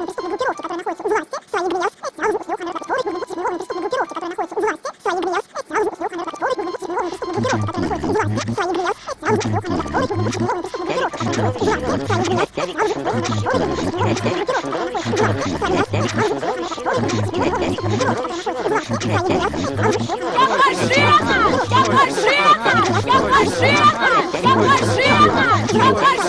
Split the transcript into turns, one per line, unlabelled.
преступных группировки, которые находятся у власти, свои гнев, сразу после ухода которые преступных группировки, которые находятся у власти, свои гнев, сразу после ухода которые преступных группировки, которые находятся у власти, свои гнев, сразу после ухода которые преступных группировки, которые находятся у власти, свои гнев, сразу после ухода которые преступных группировки, которые находятся у власти, свои гнев, сразу после ухода которые преступных группировки, которые находятся у власти,